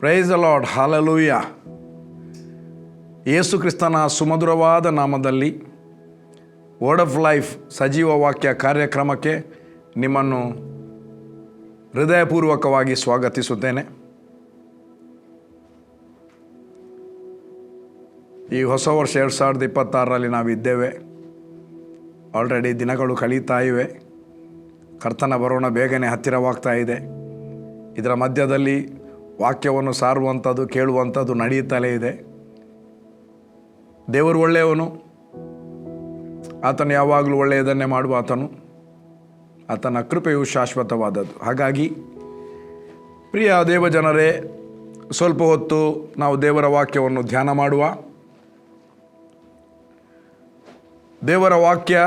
Price the Lord, hallelujah. ಯೇಸು ಕ್ರಿಸ್ತನ ಸುಮಧುರವಾದ ನಾಮದಲ್ಲಿ ವರ್ಡ್ ಆಫ್ ಲೈಫ್ ಸಜೀವ ವಾಕ್ಯ ಕಾರ್ಯಕ್ರಮಕ್ಕೆ ನಿಮ್ಮನ್ನು ಹೃದಯಪೂರ್ವಕವಾಗಿ ಸ್ವಾಗತಿಸುತ್ತೇನೆ. ಈ ಹೊಸ ವರ್ಷ 2026ರಲ್ಲಿ ನಾವಿದ್ದೇವೆ. ಆಲ್ರೆಡಿ ದಿನಗಳು ಕಳೀತಾ ಇವೆ. ಕರ್ತನ ಬರೋಣ ಬೇಗನೆ ಹತ್ತಿರವಾಗ್ತಾ ಇದೆ. ಇದರ ಮಧ್ಯದಲ್ಲಿ ವಾಕ್ಯವನ್ನು ಸಾರುವಂಥದ್ದು, ಕೇಳುವಂಥದ್ದು ನಡೆಯುತ್ತಲೇ ಇದೆ. ದೇವರು ಒಳ್ಳೆಯವನು. ಆತನು ಯಾವಾಗಲೂ ಒಳ್ಳೆಯದನ್ನೇ ಮಾಡುವ ಆತನು. ಆತನ ಕೃಪೆಯು ಶಾಶ್ವತವಾದದ್ದು. ಹಾಗಾಗಿ ಪ್ರಿಯ ದೇವಜನರೇ, ಸ್ವಲ್ಪ ಹೊತ್ತು ನಾವು ದೇವರ ವಾಕ್ಯವನ್ನು ಧ್ಯಾನ ಮಾಡುವ. ದೇವರ ವಾಕ್ಯ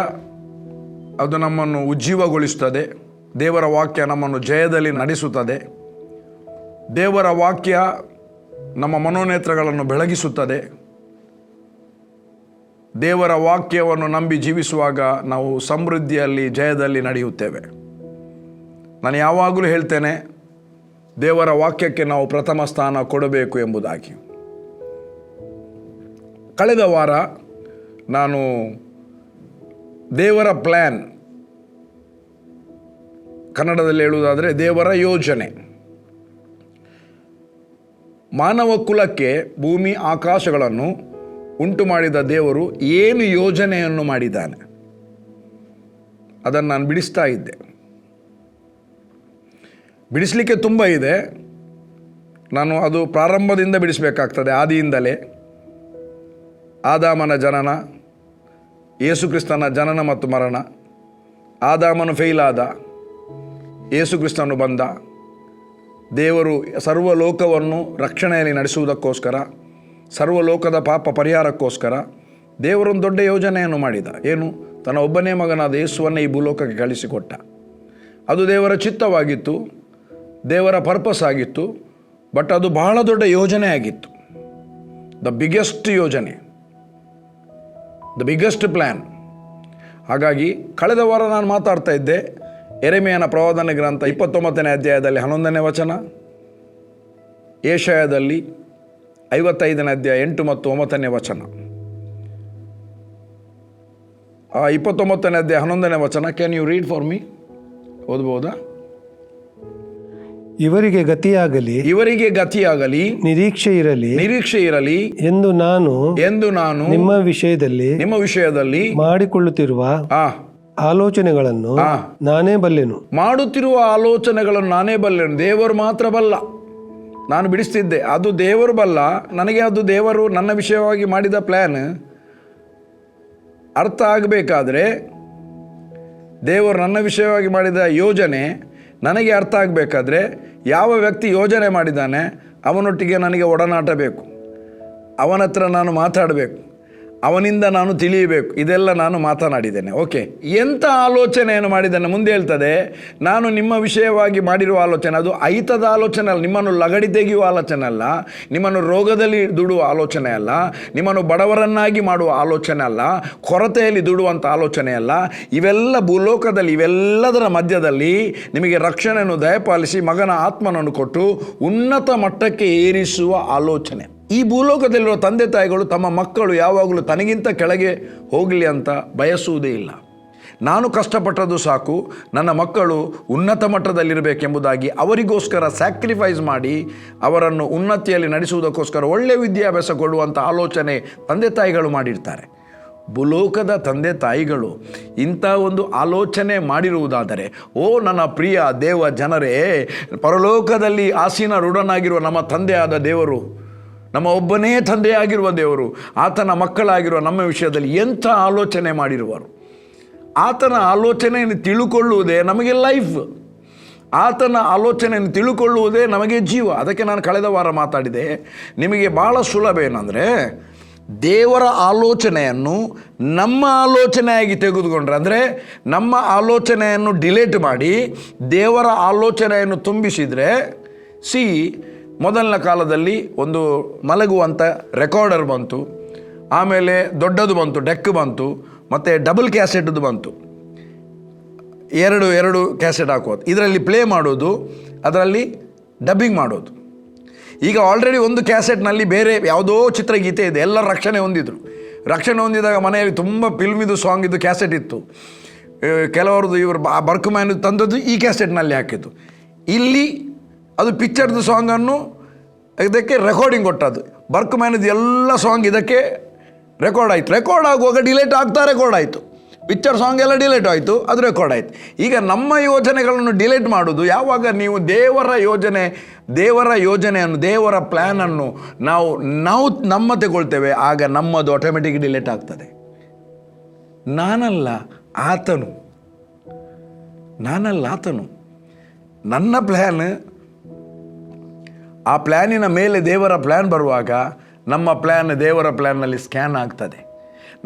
ಅದು ನಮ್ಮನ್ನು ಉಜ್ಜೀವಗೊಳಿಸುತ್ತದೆ. ದೇವರ ವಾಕ್ಯ ನಮ್ಮನ್ನು ಜಯದಲ್ಲಿ ನಡೆಸುತ್ತದೆ. ದೇವರ ವಾಕ್ಯ ನಮ್ಮ ಮನೋನೇತ್ರಗಳನ್ನು ಬೆಳಗಿಸುತ್ತದೆ. ದೇವರ ವಾಕ್ಯವನ್ನು ನಂಬಿ ಜೀವಿಸುವಾಗ ನಾವು ಸಮೃದ್ಧಿಯಲ್ಲಿ, ಜಯದಲ್ಲಿ ನಡೆಯುತ್ತೇವೆ. ನಾನು ಯಾವಾಗಲೂ ಹೇಳ್ತೇನೆ, ದೇವರ ವಾಕ್ಯಕ್ಕೆ ನಾವು ಪ್ರಥಮ ಸ್ಥಾನ ಕೊಡಬೇಕು ಎಂಬುದಾಗಿ. ಕಳೆದ ವಾರ ನಾನು ದೇವರ ಪ್ಲ್ಯಾನ್, ಕನ್ನಡದಲ್ಲಿ ಹೇಳುವುದಾದರೆ ದೇವರ ಯೋಜನೆ, ಮಾನವ ಕುಲಕ್ಕೆ ಭೂಮಿ ಆಕಾಶಗಳನ್ನು ಉಂಟು ಮಾಡಿದ ದೇವರು ಏನು ಯೋಜನೆಯನ್ನು ಮಾಡಿದ್ದಾನೆ ಅದನ್ನು ನಾನು ಬಿಡಿಸ್ತಾ ಇದ್ದೆ. ಬಿಡಿಸಲಿಕ್ಕೆ ತುಂಬ ಇದೆ. ನಾನು ಅದು ಪ್ರಾರಂಭದಿಂದ ಬಿಡಿಸಬೇಕಾಗ್ತದೆ, ಆದಿಯಿಂದಲೇ. ಆದಾಮನ ಜನನ, ಯೇಸು ಕ್ರಿಸ್ತನ ಜನನ ಮತ್ತು ಮರಣ. ಆದಾಮನು ಫೇಲ್ ಆದ, ಯೇಸು ಕ್ರಿಸ್ತನು ಬಂದ. ದೇವರು ಸರ್ವಲೋಕವನ್ನು ರಕ್ಷಣೆಯಲ್ಲಿ ನಡೆಸುವುದಕ್ಕೋಸ್ಕರ, ಸರ್ವಲೋಕದ ಪಾಪ ಪರಿಹಾರಕ್ಕೋಸ್ಕರ ದೇವರೊಂದು ದೊಡ್ಡ ಯೋಜನೆಯನ್ನು ಮಾಡಿದ. ಏನು? ತನ್ನ ಒಬ್ಬನೇ ಮಗನಾದ ಯೇಸುವನ್ನೇ ಈ ಭೂಲೋಕಕ್ಕೆ ಕಳಿಸಿಕೊಟ್ಟ. ಅದು ದೇವರ ಚಿತ್ತವಾಗಿತ್ತು, ದೇವರ ಪರ್ಪಸ್ ಆಗಿತ್ತು. ಬಟ್ ಅದು ಬಹಳ ದೊಡ್ಡ ಯೋಜನೆ ಆಗಿತ್ತು. ದ ಬಿಗ್ಗೆಸ್ಟ್ ಯೋಜನೆ, ದ ಬಿಗ್ಗೆಸ್ಟ್ ಪ್ಲ್ಯಾನ್. ಹಾಗಾಗಿ ಕಳೆದ ವಾರ ನಾನು ಮಾತಾಡ್ತಾ ಇದ್ದೆ ಯೆರೆಮೀಯನ ಪ್ರವಾದನೆ ಗ್ರಂಥ 29ನೇ ಅಧ್ಯಾಯದಲ್ಲಿ 11ನೇ ವಚನ, ಯೆಶಾಯದಲ್ಲಿ 55ನೇ ಅಧ್ಯಾಯ 8 ಮತ್ತು 9ನೇ ವಚನ. 29ನೇ ಅಧ್ಯಾಯ 11ನೇ ವಚನ, can you read for me? ಓದ್ಬೋದಾ? ಇವರಿಗೆ ಗತಿಯಾಗಲಿ, ನಿರೀಕ್ಷೆ ಇರಲಿ ಎಂದು ನಾನು ನಿಮ್ಮ ವಿಷಯದಲ್ಲಿ ಮಾಡಿಕೊಳ್ಳುತ್ತಿರುವ ಆಲೋಚನೆಗಳನ್ನು ನಾನೇ ಬಲ್ಲೆನು. ಮಾಡುತ್ತಿರುವ ಆಲೋಚನೆಗಳನ್ನು ನಾನೇ ಬಲ್ಲೆನು. ದೇವರು ಮಾತ್ರ ಬಲ್ಲ, ನಾನು ಬಿಡಿಸ್ತಿದ್ದೆ. ಅದು ದೇವರು ಬಲ್ಲ. ನನಗೆ ಅದು ದೇವರು ನನ್ನ ವಿಷಯವಾಗಿ ಮಾಡಿದ ಪ್ಲ್ಯಾನ್ ಅರ್ಥ ಆಗಬೇಕಾದ್ರೆ, ದೇವರು ನನ್ನ ವಿಷಯವಾಗಿ ಮಾಡಿದ ಯೋಜನೆ ನನಗೆ ಅರ್ಥ ಆಗಬೇಕಾದ್ರೆ, ಯಾವ ವ್ಯಕ್ತಿ ಯೋಜನೆ ಮಾಡಿದ್ದಾನೆ ಅವನೊಟ್ಟಿಗೆ ನನಗೆ ಒಡನಾಟ ಬೇಕು. ಅವನ ಹತ್ರ ನಾನು ಮಾತಾಡಬೇಕು, ಅವನಿಂದ ನಾನು ತಿಳಿಯಬೇಕು. ಇದೆಲ್ಲ ನಾನು ಮಾತನಾಡಿದ್ದೇನೆ. ಓಕೆ, ಎಂಥ ಆಲೋಚನೆಯನ್ನು ಮಾಡಿದ್ದಾನೆ ಮುಂದೆ ಹೇಳ್ತದೆ. ನಾನು ನಿಮ್ಮ ವಿಷಯವಾಗಿ ಮಾಡಿರುವ ಆಲೋಚನೆ ಅದು ಐತದ ಆಲೋಚನೆ ಅಲ್ಲ, ನಿಮ್ಮನ್ನು ಲಗಡಿ ತೆಗೆಯುವ ಆಲೋಚನೆ ಅಲ್ಲ, ನಿಮ್ಮನ್ನು ರೋಗದಲ್ಲಿ ದುಡುವ ಆಲೋಚನೆ ಅಲ್ಲ, ನಿಮ್ಮನ್ನು ಬಡವರನ್ನಾಗಿ ಮಾಡುವ ಆಲೋಚನೆ ಅಲ್ಲ, ಕೊರತೆಯಲ್ಲಿ ದುಡುವಂಥ ಆಲೋಚನೆ ಅಲ್ಲ. ಇವೆಲ್ಲ ಭೂಲೋಕದಲ್ಲಿ, ಇವೆಲ್ಲದರ ಮಧ್ಯದಲ್ಲಿ ನಿಮಗೆ ರಕ್ಷಣೆಯನ್ನು ದಯಪಾಲಿಸಿ ಮಗನ ಆತ್ಮನನ್ನು ಕೊಟ್ಟು ಉನ್ನತ ಮಟ್ಟಕ್ಕೆ ಏರಿಸುವ ಆಲೋಚನೆ. ಈ ಭೂಲೋಕದಲ್ಲಿರುವ ತಂದೆ ತಾಯಿಗಳು ತಮ್ಮ ಮಕ್ಕಳು ಯಾವಾಗಲೂ ತನಗಿಂತ ಕೆಳಗೆ ಹೋಗಲಿ ಅಂತ ಬಯಸುವುದೇ ಇಲ್ಲ. ನಾನು ಕಷ್ಟಪಟ್ಟದ್ದು ಸಾಕು, ನನ್ನ ಮಕ್ಕಳು ಉನ್ನತ ಮಟ್ಟದಲ್ಲಿರಬೇಕೆಂಬುದಾಗಿ ಅವರಿಗೋಸ್ಕರ ಸ್ಯಾಕ್ರಿಫೈಸ್ ಮಾಡಿ ಅವರನ್ನು ಉನ್ನತಿಯಲ್ಲಿ ನಡೆಸುವುದಕ್ಕೋಸ್ಕರ ಒಳ್ಳೆಯ ವಿದ್ಯಾಭ್ಯಾಸ ಕೊಡುವಂಥ ಆಲೋಚನೆ ತಂದೆ ತಾಯಿಗಳು ಮಾಡಿರ್ತಾರೆ. ಭೂಲೋಕದ ತಂದೆ ತಾಯಿಗಳು ಇಂಥ ಒಂದು ಆಲೋಚನೆ ಮಾಡಿರುವುದಾದರೆ, ಓ ನನ್ನ ಪ್ರಿಯ ದೇವ ಜನರೇ, ಪರಲೋಕದಲ್ಲಿ ಆಸೀನರೂಢನಾಗಿರುವ ನಮ್ಮ ತಂದೆಯಾದ ದೇವರು, ನಮ್ಮ ಒಬ್ಬನೇ ತಂದೆಯಾಗಿರುವ ದೇವರು, ಆತನ ಮಕ್ಕಳಾಗಿರುವ ನಮ್ಮ ವಿಷಯದಲ್ಲಿ ಎಂಥ ಆಲೋಚನೆ ಮಾಡಿರುವರು. ಆತನ ಆಲೋಚನೆಯನ್ನು ತಿಳುಕೊಳ್ಳುವುದೇ ನಮಗೆ ಲೈಫ್. ಆತನ ಆಲೋಚನೆಯನ್ನು ತಿಳುಕೊಳ್ಳುವುದೇ ನಮಗೆ ಜೀವ. ಅದಕ್ಕೆ ನಾನು ಕಳೆದ ವಾರ ಮಾತಾಡಿದೆ, ನಿಮಗೆ ಭಾಳ ಸುಲಭ ಏನಂದರೆ, ದೇವರ ಆಲೋಚನೆಯನ್ನು ನಮ್ಮ ಆಲೋಚನೆಯಾಗಿ ತೆಗೆದುಕೊಂಡ್ರೆ, ಅಂದರೆ ನಮ್ಮ ಆಲೋಚನೆಯನ್ನು ಡಿಲೇಟ್ ಮಾಡಿ ದೇವರ ಆಲೋಚನೆಯನ್ನು ತುಂಬಿಸಿದರೆ, ಮೊದಲನ ಕಾಲದಲ್ಲಿ ಒಂದು ಮಲಗುವಂಥ ರೆಕಾರ್ಡರ್ ಬಂತು, ಆಮೇಲೆ ದೊಡ್ಡದು ಬಂತು, ಡೆಕ್ ಬಂತು, ಮತ್ತು ಡಬಲ್ ಕ್ಯಾಸೆಟ್ದು ಬಂತು. ಎರಡು ಕ್ಯಾಸೆಟ್ ಹಾಕೋದು, ಇದರಲ್ಲಿ ಪ್ಲೇ ಮಾಡೋದು, ಅದರಲ್ಲಿ ಡಬ್ಬಿಂಗ್ ಮಾಡೋದು. ಈಗ ಆಲ್ರೆಡಿ ಒಂದು ಕ್ಯಾಸೆಟ್ನಲ್ಲಿ ಬೇರೆ ಯಾವುದೋ ಚಿತ್ರಗೀತೆ ಇದೆ, ಎಲ್ಲರೂ ರಕ್ಷಣೆ ಹೊಂದಿದಾಗ ಮನೆಯಲ್ಲಿ ತುಂಬ ಫಿಲ್ಮಿದು ಸಾಂಗ್ ಇದು ಕ್ಯಾಸೆಟ್ ಇತ್ತು. ಕೆಲವರದು ಇವರು ಬರ್ಕುಮ್ಯಾನ್ ತಂದದ್ದು ಈ ಕ್ಯಾಸೆಟ್ನಲ್ಲಿ ಹಾಕಿದ್ದು. ಇಲ್ಲಿ ಅದು ಪಿಕ್ಚರ್ದು ಸಾಂಗನ್ನು ಇದಕ್ಕೆ ರೆಕಾರ್ಡಿಂಗ್ ಕೊಟ್ಟದ್ದು. ಬರ್ಕುಮ್ಯಾನದು ಎಲ್ಲ ಸಾಂಗ್ ಇದಕ್ಕೆ ರೆಕಾರ್ಡ್ ಆಗುವಾಗ ಡಿಲೇಟ್ ಆಗ್ತಾ ರೆಕಾರ್ಡ್ ಆಯಿತು. ಪಿಕ್ಚರ್ ಸಾಂಗ್ ಎಲ್ಲ ಡಿಲೇಟ್ ಆಯಿತು, ಅದು ರೆಕಾರ್ಡ್ ಆಯಿತು. ಈಗ ನಮ್ಮ ಯೋಜನೆಗಳನ್ನು ಡಿಲೇಟ್ ಮಾಡೋದು ಯಾವಾಗ? ನೀವು ದೇವರ ಯೋಜನೆಯನ್ನು ದೇವರ ಪ್ಲ್ಯಾನನ್ನು ನಾವು ನಮ್ಮ ತಗೊಳ್ತೇವೆ, ಆಗ ನಮ್ಮದು ಆಟೋಮೆಟಿಕ್ ಡಿಲೇಟ್ ಆಗ್ತದೆ. ನಾನಲ್ಲ ಆತನು. ನನ್ನ ಪ್ಲ್ಯಾನ್, ಆ ಪ್ಲ್ಯಾನಿನ ಮೇಲೆ ದೇವರ ಪ್ಲ್ಯಾನ್ ಬರುವಾಗ ನಮ್ಮ ಪ್ಲ್ಯಾನ್ ದೇವರ ಪ್ಲ್ಯಾನ್ನಲ್ಲಿ ಸ್ಕ್ಯಾನ್ ಆಗ್ತದೆ.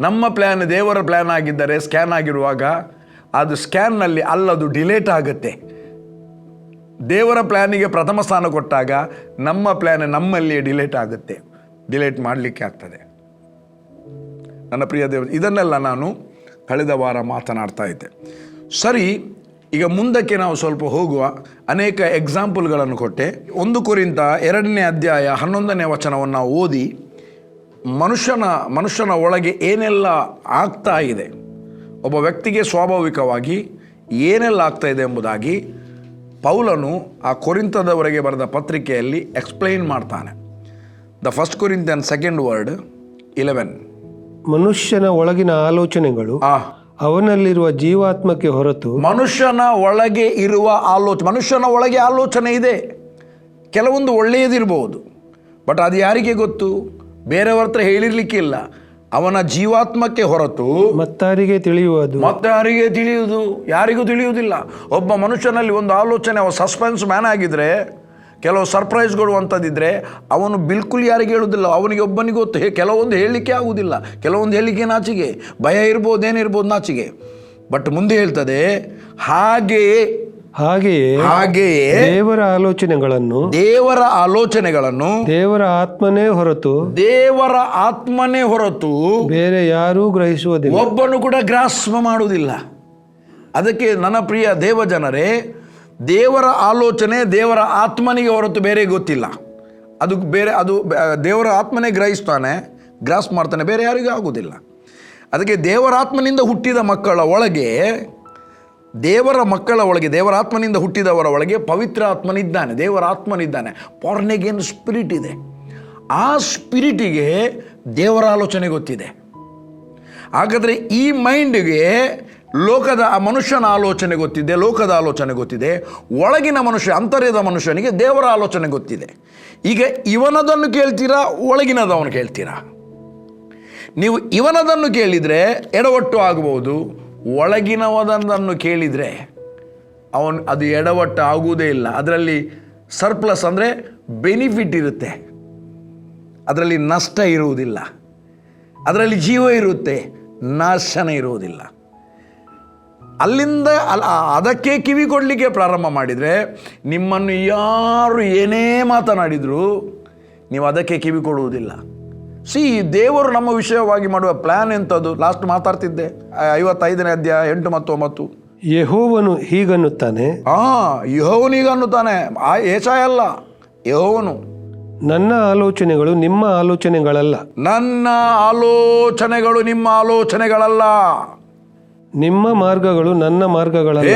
ನಮ್ಮ ಪ್ಲ್ಯಾನ್ ದೇವರ ಪ್ಲ್ಯಾನ್ ಆಗಿದ್ದರೆ ಸ್ಕ್ಯಾನ್ ಆಗಿರುವಾಗ ಅದು ಸ್ಕ್ಯಾನ್ನಲ್ಲಿ ಅಲ್ಲದು ಡಿಲೇಟ್ ಆಗುತ್ತೆ. ದೇವರ ಪ್ಲ್ಯಾನಿಗೆ ಪ್ರಥಮ ಸ್ಥಾನ ಕೊಟ್ಟಾಗ ನಮ್ಮ ಪ್ಲ್ಯಾನ್ ನಮ್ಮಲ್ಲಿಯೇ ಡಿಲೇಟ್ ಆಗುತ್ತೆ, ಡಿಲೇಟ್ ಮಾಡಲಿಕ್ಕೆ ಆಗ್ತದೆ. ನನ್ನ ಪ್ರಿಯ ದೇವರು, ಇದನ್ನೆಲ್ಲ ನಾನು ಕಳೆದ ವಾರ ಮಾತನಾಡ್ತಾ ಇದ್ದೆ. ಸರಿ, ಈಗ ಮುಂದಕ್ಕೆ ನಾವು ಸ್ವಲ್ಪ ಹೋಗುವ. ಅನೇಕ ಎಕ್ಸಾಂಪಲ್ಗಳನ್ನು ಕೊಟ್ಟೆ. 1 ಕೊರಿಂಥ 2ನೇ ಅಧ್ಯಾಯ 11ನೇ ವಚನವನ್ನು ಓದಿ ಮನುಷ್ಯನ ಒಳಗೆ ಏನೆಲ್ಲ ಆಗ್ತಾ ಇದೆ, ಒಬ್ಬ ವ್ಯಕ್ತಿಗೆ ಸ್ವಾಭಾವಿಕವಾಗಿ ಏನೆಲ್ಲ ಆಗ್ತಾ ಇದೆ ಎಂಬುದಾಗಿ ಪೌಲನು ಆ ಕೊರಿಂಥದವರೆಗೆ ಬರೆದ ಪತ್ರಿಕೆಯಲ್ಲಿ ಎಕ್ಸ್ಪ್ಲೈನ್ ಮಾಡ್ತಾನೆ. The 1 Corinthians 2:11. ಮನುಷ್ಯನ ಒಳಗಿನ ಆಲೋಚನೆಗಳು ಅವನಲ್ಲಿರುವ ಜೀವಾತ್ಮಕ್ಕೆ ಹೊರತು. ಮನುಷ್ಯನ ಒಳಗೆ ಆಲೋಚನೆ ಇದೆ. ಕೆಲವೊಂದು ಒಳ್ಳೆಯದಿರ್ಬೋದು, ಬಟ್ ಅದು ಯಾರಿಗೆ ಗೊತ್ತು? ಬೇರೆಯವ್ರ ಹತ್ರ ಹೇಳಿರ್ಲಿಕ್ಕಿಲ್ಲ. ಅವನ ಜೀವಾತ್ಮಕ್ಕೆ ಹೊರತು ಮತ್ತಾರಿಗೆ ತಿಳಿಯುವುದು ಯಾರಿಗೂ ತಿಳಿಯುವುದಿಲ್ಲ. ಒಬ್ಬ ಮನುಷ್ಯನಲ್ಲಿ ಒಂದು ಆಲೋಚನೆ, ಅವ ಸಸ್ಪೆನ್ಸ್ ಮ್ಯಾನ್ ಆಗಿದ್ರೆ, ಕೆಲವು ಸರ್ಪ್ರೈಸ್ಗಳು ಅಂಥದ್ದಿದ್ರೆ ಅವನು ಬಿಲ್ಕುಲ್ ಯಾರಿಗೆ ಹೇಳುವುದಿಲ್ಲ. ಅವನಿಗೆ ಒಬ್ಬನಿಗೆ ಗೊತ್ತು. ಕೆಲವೊಂದು ಹೇಳಲಿಕ್ಕೆ ಆಗುವುದಿಲ್ಲ, ಕೆಲವೊಂದು ಹೇಳಲಿಕ್ಕೆ ನಾಚಿಗೆ, ಭಯ ಇರ್ಬೋದು, ಏನಿರ್ಬೋದು, ನಾಚಿಗೆ. ಬಟ್ ಮುಂದೆ ಹೇಳ್ತದೆ, ಹಾಗೆಯೇ ದೇವರ ಆಲೋಚನೆಗಳನ್ನು ದೇವರ ಆತ್ಮನೇ ಹೊರತು ಬೇರೆ ಯಾರೂ ಗ್ರಹಿಸುವುದಿಲ್ಲ, ಒಬ್ಬನು ಕೂಡ ಗ್ರಾಸ್ಪ ಮಾಡುವುದಿಲ್ಲ. ಅದಕ್ಕೆ ನನ್ನ ಪ್ರಿಯ ದೇವಜನರೇ, ದೇವರ ಆಲೋಚನೆ ದೇವರ ಆತ್ಮನಿಗೆ ಹೊರತು ಬೇರೆ ಗೊತ್ತಿಲ್ಲ. ಅದು ದೇವರ ಆತ್ಮನೇ ಗ್ರಾಸ್ ಮಾಡ್ತಾನೆ, ಬೇರೆ ಯಾರಿಗೂ ಆಗುವುದಿಲ್ಲ. ಅದಕ್ಕೆ ದೇವರಾತ್ಮನಿಂದ ಹುಟ್ಟಿದ ಮಕ್ಕಳ ಒಳಗೆ, ದೇವರಾತ್ಮನಿಂದ ಹುಟ್ಟಿದವರ ಒಳಗೆ ಪವಿತ್ರ ಆತ್ಮನಿದ್ದಾನೆ, ದೇವರ ಆತ್ಮನಿದ್ದಾನೆ. ಪಾರ್ನೆಗೇನ್ ಸ್ಪಿರಿಟ್ ಇದೆ. ಆ ಸ್ಪಿರಿಟಿಗೆ ದೇವರ ಆಲೋಚನೆ ಗೊತ್ತಿದೆ. ಹಾಗಾದರೆ ಈ ಮೈಂಡ್ಗೆ ಮನುಷ್ಯನ ಆಲೋಚನೆ ಗೊತ್ತಿದೆ, ಲೋಕದ ಆಲೋಚನೆ ಗೊತ್ತಿದೆ. ಒಳಗಿನ ಮನುಷ್ಯ, ಅಂತರ್ಯದ ಮನುಷ್ಯನಿಗೆ ದೇವರ ಆಲೋಚನೆ ಗೊತ್ತಿದೆ. ಈಗ ಇವನದನ್ನು ಕೇಳ್ತೀರಾ, ಒಳಗಿನದವನು ಕೇಳ್ತೀರಾ? ನೀವು ಇವನದನ್ನು ಕೇಳಿದರೆ ಎಡವಟ್ಟು ಆಗಬಹುದು, ಒಳಗಿನವದನ್ನು ಕೇಳಿದರೆ ಅದು ಎಡವಟ್ಟು ಆಗುವುದೇ ಇಲ್ಲ. ಅದರಲ್ಲಿ ಸರ್ಪ್ಲಸ್ ಅಂದರೆ ಬೆನಿಫಿಟ್ ಇರುತ್ತೆ, ಅದರಲ್ಲಿ ನಷ್ಟ ಇರುವುದಿಲ್ಲ, ಅದರಲ್ಲಿ ಜೀವ ಇರುತ್ತೆ, ನಾಶನ ಇರುವುದಿಲ್ಲ. ಅಲ್ಲಿಂದ ಅದಕ್ಕೆ ಕಿವಿ ಕೊಡಲಿಕ್ಕೆ ಪ್ರಾರಂಭ ಮಾಡಿದರೆ, ನಿಮ್ಮನ್ನು ಯಾರು ಏನೇ ಮಾತನಾಡಿದರೂ ನೀವು ಅದಕ್ಕೆ ಕಿವಿ ಕೊಡುವುದಿಲ್ಲ. ದೇವರು ನಮ್ಮ ವಿಷಯವಾಗಿ ಮಾಡುವ ಪ್ಲ್ಯಾನ್ ಎಂಥದ್ದು? ಲಾಸ್ಟ್ ಮಾತಾಡ್ತಿದ್ದೆ, 55ನೇ ಅಧ್ಯಾಯ 8 ಮತ್ತು 9. ಯೆಹೋವನು ಹೀಗನ್ನುತ್ತಾನೆ. ಯೆಹೋವನಿಗನ್ನುತ್ತಾನೆ, ಯೆಶಾಯ ಅಲ್ಲ, ಯೆಹೋವನು. ನನ್ನ ಆಲೋಚನೆಗಳು ನಿಮ್ಮ ಆಲೋಚನೆಗಳಲ್ಲ, ನಿಮ್ಮ ಆಲೋಚನೆಗಳಲ್ಲ. ನಿಮ್ಮ ಮಾರ್ಗಗಳು ನನ್ನ ಮಾರ್ಗಗಳಲ್ಲ.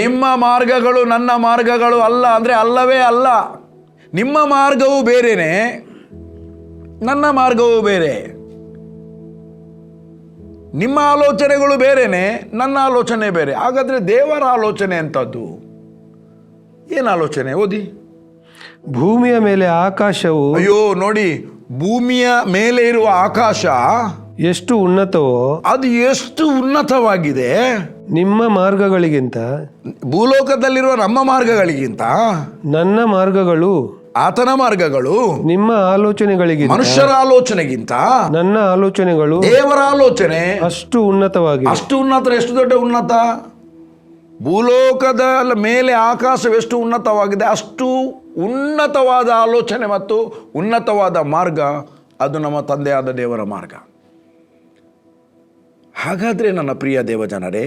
ನಿಮ್ಮ ಮಾರ್ಗಗಳು ನನ್ನ ಮಾರ್ಗಗಳು ಅಲ್ಲ ಅಂದರೆ ಅಲ್ಲವೇ ಅಲ್ಲ. ನಿಮ್ಮ ಮಾರ್ಗವು ಬೇರೆನೆ, ನನ್ನ ಮಾರ್ಗವು ಬೇರೆ. ನಿಮ್ಮ ಆಲೋಚನೆಗಳು ಬೇರೆನೆ, ನನ್ನ ಆಲೋಚನೆ ಬೇರೆ. ಹಾಗಾದರೆ ದೇವರ ಆಲೋಚನೆ ಎಂಥದ್ದು? ಏನು ಆಲೋಚನೆ? ಓದಿ. ಭೂಮಿಯ ಮೇಲೆ ಆಕಾಶವು, ನೋಡಿ, ಭೂಮಿಯ ಮೇಲೆ ಇರುವ ಆಕಾಶ ಎಷ್ಟು ಉನ್ನತವೋ ಅದು ಎಷ್ಟು ಉನ್ನತವಾಗಿದೆ ನಿಮ್ಮ ಮಾರ್ಗಗಳಿಗಿಂತ, ಭೂಲೋಕದಲ್ಲಿರುವ ನಮ್ಮ ಮಾರ್ಗಗಳಿಗಿಂತ ನನ್ನ ಮಾರ್ಗಗಳು, ಆತನ ಮಾರ್ಗಗಳು, ನಿಮ್ಮ ಆಲೋಚನೆಗಳಿಗಿಂತ, ಮನುಷ್ಯರ ಆಲೋಚನೆಗಿಂತ ನನ್ನ ಆಲೋಚನೆಗಳು, ದೇವರ ಆಲೋಚನೆ ಅಷ್ಟು ಉನ್ನತವಾಗಿದೆ. ಅಷ್ಟು ಉನ್ನತ. ಎಷ್ಟು ದೊಡ್ಡ ಉನ್ನತ? ಭೂಲೋಕದ ಮೇಲೆ ಆಕಾಶವೆಷ್ಟು ಉನ್ನತವಾಗಿದೆ, ಅಷ್ಟು ಉನ್ನತವಾದ ಆಲೋಚನೆ ಮತ್ತು ಉನ್ನತವಾದ ಮಾರ್ಗ ಅದು ನಮ್ಮ ತಂದೆಯಾದ ದೇವರ ಮಾರ್ಗ. ಹಾಗಾದರೆ ನನ್ನ ಪ್ರಿಯ ದೇವಜನರೇ,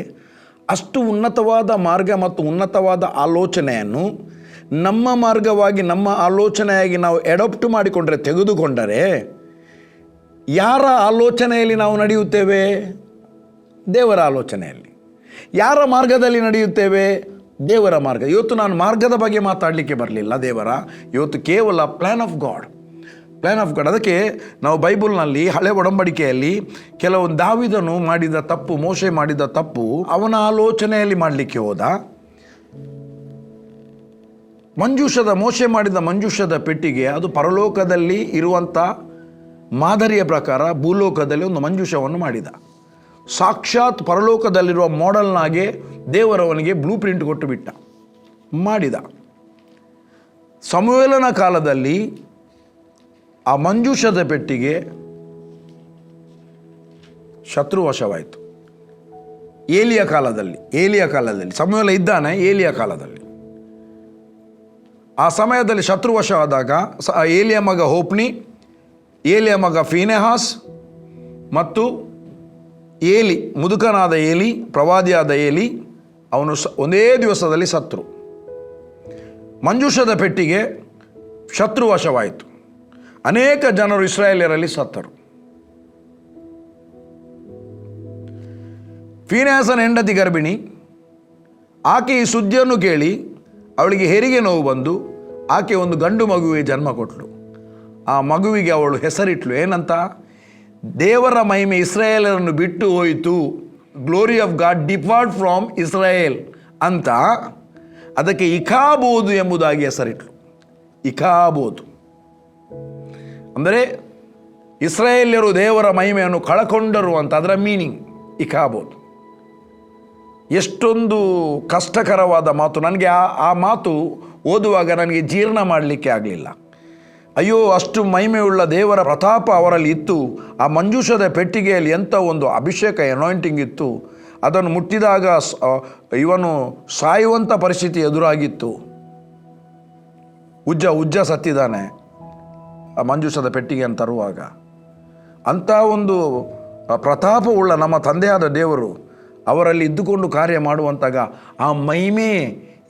ಅಷ್ಟು ಉನ್ನತವಾದ ಮಾರ್ಗ ಮತ್ತು ಉನ್ನತವಾದ ಆಲೋಚನೆಯನ್ನು ನಮ್ಮ ಮಾರ್ಗವಾಗಿ ನಮ್ಮ ಆಲೋಚನೆಯಾಗಿ ನಾವು ಅಡಾಪ್ಟ್ ಮಾಡಿಕೊಂಡ್ರೆ, ತೆಗೆದುಕೊಂಡರೆ, ಯಾರ ಆಲೋಚನೆಯಲ್ಲಿ ನಾವು ನಡೆಯುತ್ತೇವೆ? ದೇವರ ಆಲೋಚನೆಯಲ್ಲಿ. ಯಾರ ಮಾರ್ಗದಲ್ಲಿ ನಡೆಯುತ್ತೇವೆ? ದೇವರ ಮಾರ್ಗ. ಇವತ್ತು ನಾನು ಮಾರ್ಗದ ಬಗ್ಗೆ ಮಾತಾಡಲಿಕ್ಕೆ ಬರಲಿಲ್ಲ ದೇವರ, ಇವತ್ತು ಕೇವಲ ಪ್ಲ್ಯಾನ್ ಆಫ್ ಗಾಡ್. ಅದಕ್ಕೆ ನಾವು ಬೈಬಲ್ನಲ್ಲಿ ಹಳೆ ಒಡಂಬಡಿಕೆಯಲ್ಲಿ ಕೆಲವೊಂದು ದಾವೀದನು ಮಾಡಿದ ತಪ್ಪು, ಮೋಶೆ ಮಾಡಿದ ತಪ್ಪು, ಅವನ ಆಲೋಚನೆಯಲ್ಲಿ ಮಾಡಲಿಕ್ಕೆ ಹೋದ. ಮೋಶೆ ಮಾಡಿದ ಮಂಜೂಷದ ಪೆಟ್ಟಿಗೆ ಅದು ಪರಲೋಕದಲ್ಲಿ ಇರುವಂಥ ಮಾದರಿಯ ಪ್ರಕಾರ ಭೂಲೋಕದಲ್ಲಿ ಒಂದು ಮಂಜೂಷವನ್ನು ಮಾಡಿದ. ಸಾಕ್ಷಾತ್ ಪರಲೋಕದಲ್ಲಿರುವ ಮಾಡೆಲ್ನಾಗೆ ದೇವರವನಿಗೆ ಬ್ಲೂ ಪ್ರಿಂಟ್ ಕೊಟ್ಟು ಬಿಟ್ಟ, ಮಾಡಿದ. ಸಮುವೇಲನ ಕಾಲದಲ್ಲಿ ಆ ಮಂಜೂಷದ ಪೆಟ್ಟಿಗೆ ಶತ್ರುವಶವಾಯಿತು. ಏಲಿಯ ಕಾಲದಲ್ಲಿ ಸಮುವೇಲ ಇದ್ದಾನೆ, ಏಲಿಯ ಕಾಲದಲ್ಲಿ ಆ ಸಮಯದಲ್ಲಿ ಶತ್ರುವಶವಾದಾಗ ಏಲಿಯ ಮಗ ಹೋಪ್ನಿ, ಏಲಿಯ ಮಗ ಫೀನೆಹಾಸ್ ಮತ್ತು ಏಲಿ, ಮುದುಕನಾದ ಏಲಿ, ಪ್ರವಾದಿಯಾದ ಏಲಿ, ಅವನು ಒಂದೇ ದಿವಸದಲ್ಲಿ ಸತ್ರು. ಮಂಜೂಷದ ಪೆಟ್ಟಿಗೆ ಶತ್ರುವಶವಾಯಿತು. ಅನೇಕ ಜನರು ಇಸ್ರಾಯೇಲ್ಯರಲ್ಲಿ ಸತ್ತರು. ಫೀನೆಹಾಸನ ಹೆಂಡತಿ ಗರ್ಭಿಣಿ. ಆಕೆ ಈ ಸುದ್ದಿಯನ್ನು ಕೇಳಿ ಅವಳಿಗೆ ಹೆರಿಗೆ ನೋವು ಬಂದು ಆಕೆ ಒಂದು ಗಂಡು ಮಗುವಿಗೆ ಜನ್ಮ ಕೊಟ್ಟಳು. ಆ ಮಗುವಿಗೆ ಅವಳು ಹೆಸರಿಟ್ಲು, ಏನಂತ? ದೇವರ ಮಹಿಮೆ ಇಸ್ರಾಯೇಲರನ್ನು ಬಿಟ್ಟು ಹೋಯಿತು, glory of god depart from Israel ಅಂತ. ಅದಕ್ಕೆ ಇಕಾಬೋದು ಎಂಬುದಾಗಿ ಹೆಸರಿಟ್ಲು. ಇಕಾಬೋದು ಅಂದರೆ ಇಸ್ರಾಯೇಲ್ಯರು ದೇವರ ಮಹಿಮೆಯನ್ನು ಕಳಕೊಂಡರು ಅಂತ ಅದರ ಮೀನಿಂಗ್ ಇಕಾಬೋದು. ಎಷ್ಟೊಂದು ಕಷ್ಟಕರವಾದ ಮಾತು. ನನಗೆ ಆ ಮಾತು ಓದುವಾಗ ನನಗೆ ಜೀರ್ಣ ಮಾಡಲಿಕ್ಕೆ ಆಗಲಿಲ್ಲ. ಅಯ್ಯೋ, ಅಷ್ಟು ಮಹಿಮೆಯುಳ್ಳ ದೇವರ ಪ್ರತಾಪ ಅವರಲ್ಲಿ ಇತ್ತು. ಆ ಮಂಜೂಷದ ಪೆಟ್ಟಿಗೆಯಲ್ಲಿ ಎಂಥ ಒಂದು ಅಭಿಷೇಕ, ಅನಾಯಿಂಟಿಂಗ್ ಇತ್ತು. ಅದನ್ನು ಮುಟ್ಟಿದಾಗ ಇವನು ಸಾಯುವಂಥ ಪರಿಸ್ಥಿತಿ ಎದುರಾಗಿತ್ತು. ಉಜ್ಜ ಸತ್ತಿದ್ದಾನೆ ಆ ಮಂಜೂಷದ ಪೆಟ್ಟಿಗೆಯನ್ನು ತರುವಾಗ. ಅಂಥ ಒಂದು ಪ್ರತಾಪವುಳ್ಳ ನಮ್ಮ ತಂದೆಯಾದ ದೇವರು ಅವರಲ್ಲಿ ಇದ್ದುಕೊಂಡು ಕಾರ್ಯ ಮಾಡುವಂತಾಗ ಆ ಮಹಿಮೆ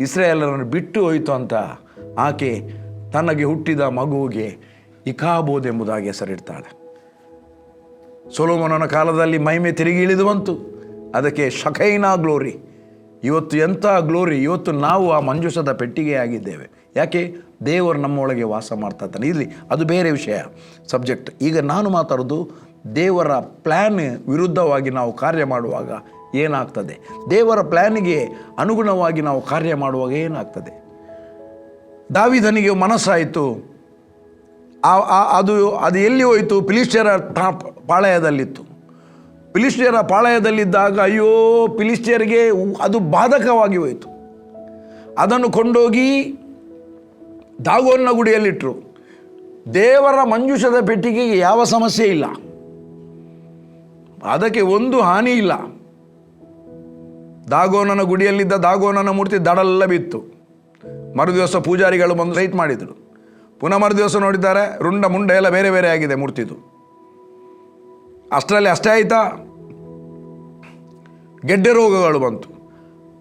ಇಸ್ರಾಯೇಲರನ್ನು ಬಿಟ್ಟು ಹೋಯಿತು ಅಂತ ಆಕೆ ತನಗೆ ಹುಟ್ಟಿದ ಮಗುವಿಗೆ ಇಕಾಬೋದ್ ಎಂಬುದಾಗಿ ಹೆಸರಿಡ್ತಾಳೆ. ಸೊಲೊಮೋನನ ಕಾಲದಲ್ಲಿ ಮಹಿಮೆ ತಿರುಗಿ ಇಳಿದು ಬಂತು, ಅದಕ್ಕೆ ಶಕೈನಾ ಗ್ಲೋರಿ. ಇವತ್ತು ಎಂಥ ಗ್ಲೋರಿ! ಇವತ್ತು ನಾವು ಆ ಮಂಜೂಷದ ಪೆಟ್ಟಿಗೆಯಾಗಿದ್ದೇವೆ. ಯಾಕೆ? ದೇವರು ನಮ್ಮೊಳಗೆ ವಾಸ ಮಾಡ್ತಾ ಇದ್ದಾನೆ. ಇಲ್ಲಿ ಅದು ಬೇರೆ ವಿಷಯ, ಸಬ್ಜೆಕ್ಟ್. ಈಗ ನಾನು ಮಾತಾಡೋದು ದೇವರ ಪ್ಲ್ಯಾನ್ ವಿರುದ್ಧವಾಗಿ ನಾವು ಕಾರ್ಯ ಮಾಡುವಾಗ ಏನಾಗ್ತದೆ, ದೇವರ ಪ್ಲ್ಯಾನಿಗೆ ಅನುಗುಣವಾಗಿ ನಾವು ಕಾರ್ಯ ಮಾಡುವಾಗ ಏನಾಗ್ತದೆ. ದಾವೀದನಿಗೆ ಮನಸ್ಸಾಯಿತು, ಅದು ಎಲ್ಲಿ ಹೋಯಿತು? ಫಿಲಿಷ್ಟಿಯರ ಪಾಳೆಯದಲ್ಲಿತ್ತು. ಫಿಲಿಷ್ಟಿಯರ ಪಾಳೆಯದಲ್ಲಿದ್ದಾಗ ಅಯ್ಯೋ, ಫಿಲಿಷ್ಟಿಯರಿಗೆ ಅದು ಬಾಧಕವಾಗಿ ಹೋಯಿತು. ಅದನ್ನು ಕೊಂಡೋಗಿ ದಾಗೋನ್ನ ಗುಡಿಯಲ್ಲಿಟ್ಟರು. ದೇವರ ಮಂಜೂಷದ ಪೆಟ್ಟಿಗೆಗೆ ಯಾವ ಸಮಸ್ಯೆ ಇಲ್ಲ, ಅದಕ್ಕೆ ಒಂದು ಹಾನಿ ಇಲ್ಲ. ದಾಗೋನನ ಗುಡಿಯಲ್ಲಿದ್ದ ದಾಗೋನನ ಮೂರ್ತಿ ದಡಲ್ಲ ಬಿತ್ತು. ಮರುದಿವಸ ಪೂಜಾರಿಗಳು ಬಂದು ರೈಟ್ ಮಾಡಿದರು. ಪುನಃ ಮರುದಿವಸ ನೋಡಿದ್ದಾರೆ, ರುಂಡ ಮುಂಡ ಎಲ್ಲ ಬೇರೆ ಬೇರೆ ಆಗಿದೆ ಮೂರ್ತಿದು. ಅಷ್ಟರಲ್ಲಿ ಅಷ್ಟೇ ಆಯಿತಾ, ಗೆಡ್ಡೆ ರೋಗಗಳು ಬಂತು.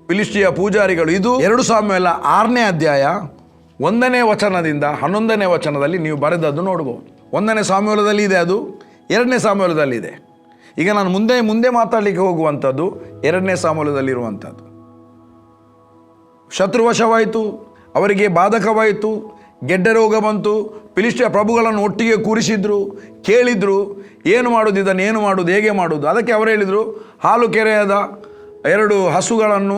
ಫಿಲಿಷ್ಟಿಯ ಪೂಜಾರಿಗಳು, ಇದು 2 ಸಾಮುವೇಲ 6ನೇ ಅಧ್ಯಾಯ 1ನೇ ವಚನದಿಂದ 11ನೇ ವಚನದಲ್ಲಿ ನೀವು ಬರೆದದ್ದು ನೋಡ್ಬೋದು. 1ನೇ ಸಾಮುವೇಲದಲ್ಲಿ ಇದೆ, ಅದು 2ನೇ ಸಾಮುವೇಲದಲ್ಲಿ ಇದೆ. ಈಗ ನಾನು ಮುಂದೆ ಮಾತಾಡಲಿಕ್ಕೆ ಹೋಗುವಂಥದ್ದು 2ನೇ ಸಾಮುವೇಲದಲ್ಲಿರುವಂಥದ್ದು. ಶತ್ರುವಶವಾಯಿತು, ಅವರಿಗೆ ಬಾಧಕವಾಯಿತು, ಗೆಡ್ಡೆ ರೋಗ ಬಂತು. ಫಿಲಿಷ್ಟಿಯ ಪ್ರಭುಗಳನ್ನು ಒಟ್ಟಿಗೆ ಕೂರಿಸಿದ್ರು, ಕೇಳಿದರು ಏನು ಮಾಡೋದು, ಇದನ್ನು ಏನು ಮಾಡೋದು, ಹೇಗೆ ಮಾಡೋದು. ಅದಕ್ಕೆ ಅವರು ಹೇಳಿದರು, ಹಾಲು ಕೆರೆಯದ 2 ಹಸುಗಳನ್ನು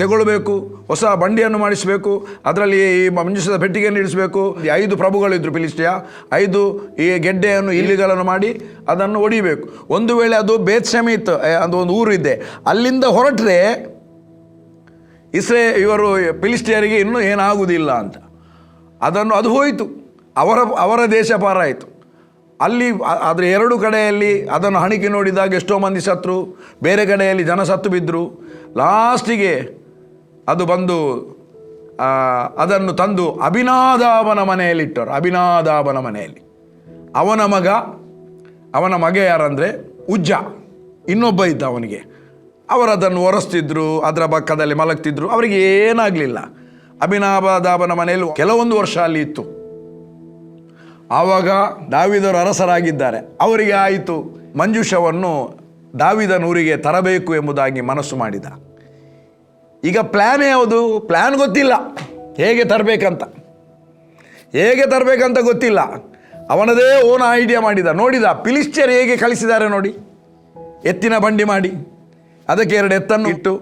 ತೆಗೊಳ್ಬೇಕು, ಹೊಸ ಬಂಡಿಯನ್ನು ಮಾಡಿಸಬೇಕು, ಅದರಲ್ಲಿ ಈ ಮಂಜೂಷದ ಪೆಟ್ಟಿಗೆಯನ್ನು ಇಡಿಸಬೇಕು. 5 ಪ್ರಭುಗಳಿದ್ದರು ಫಿಲಿಷ್ಟಿಯ, 5 ಈ ಗೆಡ್ಡೆಯನ್ನು ಇಲಿಗಳನ್ನು ಮಾಡಿ ಅದನ್ನು ಹೊಡಿಬೇಕು. ಒಂದು ವೇಳೆ ಅದು ಬೇತ್ಷೆಮಿತ್ ಅದು ಒಂದು ಊರು ಇದೆ, ಅಲ್ಲಿಂದ ಹೊರಟ್ರೆ ಇವರು ಫಿಲಿಷ್ಟಿಯರಿಗೆ ಇನ್ನೂ ಏನಾಗುವುದಿಲ್ಲ ಅಂತ. ಅದು ಹೋಯಿತು, ಅವರ ದೇಶ ಪಾರಾಯಿತು. ಅಲ್ಲಿ ಅದರ 2 ಕಡೆಯಲ್ಲಿ ಅದನ್ನು ಹಣಿಕೆ ನೋಡಿದಾಗ ಎಷ್ಟೋ ಮಂದಿ ಸತ್ರು, ಬೇರೆ ಕಡೆಯಲ್ಲಿ ಜನ ಸತ್ತು ಬಿದ್ದರು. ಲಾಸ್ಟಿಗೆ ಅದು ಬಂದು ಅದನ್ನು ತಂದು ಅಭಿನಾದಾಬನ ಮನೆಯಲ್ಲಿಟ್ಟರು. ಅಭಿನಾದಾಬನ ಮನೆಯಲ್ಲಿ ಅವನ ಮಗ ಯಾರಂದರೆ ಉಜ್ಜ, ಇನ್ನೊಬ್ಬ ಇದ್ದ ಅವನಿಗೆ. ಅವರು ಅದನ್ನು ಒರೆಸ್ತಿದ್ರು, ಅದರ ಪಕ್ಕದಲ್ಲಿ ಮಲಗ್ತಿದ್ರು, ಅವರಿಗೆ ಏನಾಗಲಿಲ್ಲ. ಅಭಿನಾದಾಬನ ಮನೆಯಲ್ಲಿ ಕೆಲವೊಂದು ವರ್ಷ ಅಲ್ಲಿ ಇತ್ತು. ಆವಾಗ ದಾವೀದರು ಅರಸರಾಗಿದ್ದಾರೆ. ಅವರಿಗೆ ಆಯಿತು ಮಂಜೂಷವನ್ನು ದಾವೀದನೂರಿಗೆ ತರಬೇಕು ಎಂಬುದಾಗಿ ಮನಸ್ಸು ಮಾಡಿದ. ಈಗ ಪ್ಲ್ಯಾನ್ ಯಾವುದು? ಪ್ಲ್ಯಾನ್ ಗೊತ್ತಿಲ್ಲ, ಹೇಗೆ ತರಬೇಕಂತ ಗೊತ್ತಿಲ್ಲ. ಅವನದೇ ಓನ್ ಐಡಿಯಾ ಮಾಡಿದ. ನೋಡಿದ ಫಿಲಿಸ್ಟಿಯರು ಹೇಗೆ ಕಳಿಸಿದ್ದಾರೆ ನೋಡಿ, ಎತ್ತಿನ ಬಂಡಿ ಮಾಡಿ ಅದಕ್ಕೆ 2 ಎತ್ತನ್ನು ಇಟ್ಟು